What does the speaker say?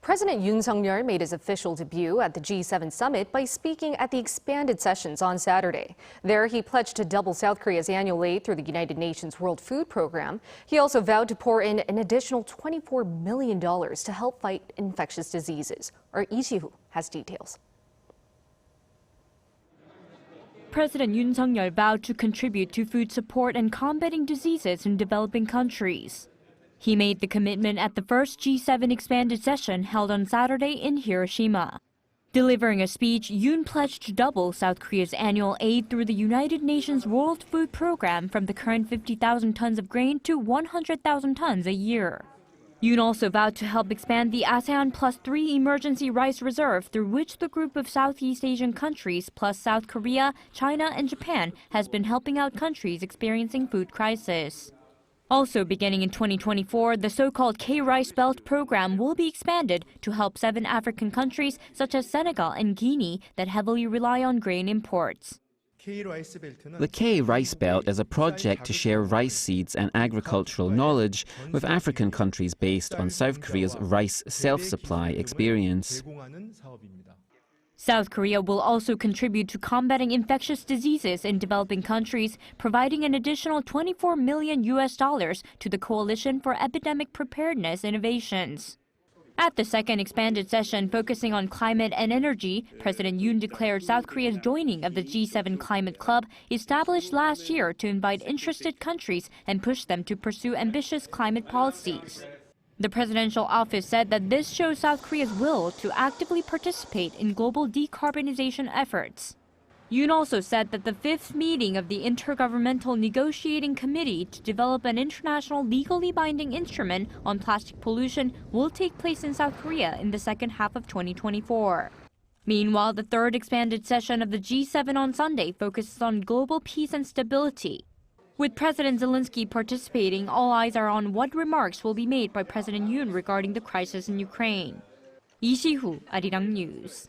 President Yoon Suk-yeol made his official debut at the G7 summit by speaking at the expanded sessions on Saturday. There, he pledged to double South Korea's annual aid through the United Nations World Food Program. He also vowed to pour in an additional $24 million to help fight infectious diseases. Our Lee Shi-hoo has details. President Yoon Suk-yeol vowed to contribute to food support and combating diseases in developing countries. He made the commitment at the first G7 expanded session held on Saturday in Hiroshima. Delivering a speech, Yoon pledged to double South Korea's annual aid through the United Nations World Food Program from the current 50,000 tons of grain to 100,000 tons a year. Yoon also vowed to help expand the ASEAN +3 emergency rice reserve through which the group of Southeast Asian countries plus South Korea, China, and Japan has been helping out countries experiencing food crisis. Also beginning in 2024, the so-called KRice Belt program will be expanded to help 7 African countries such as Senegal and Guinea that heavily rely on grain imports. The KRice Belt is a project to share rice seeds and agricultural knowledge with African countries based on South Korea's rice self-supply experience. South Korea will also contribute to combating infectious diseases in developing countries, providing an additional $24 million to the Coalition for Epidemic Preparedness Innovations. At the second expanded session focusing on climate and energy, President Yoon declared South Korea's joining of the G7 Climate Club established last year to invite interested countries and push them to pursue ambitious climate policies. The presidential office said that this shows South Korea's will to actively participate in global decarbonization efforts. Yoon also said that the 5th meeting of the Intergovernmental Negotiating Committee to develop an international legally binding instrument on plastic pollution will take place in South Korea in the second half of 2024. Meanwhile, the third expanded session of the G7 on Sunday focuses on global peace and stability. With President Zelensky participating, all eyes are on what remarks will be made by President Yoon regarding the crisis in Ukraine. Lee Shi-hoo, Arirang News.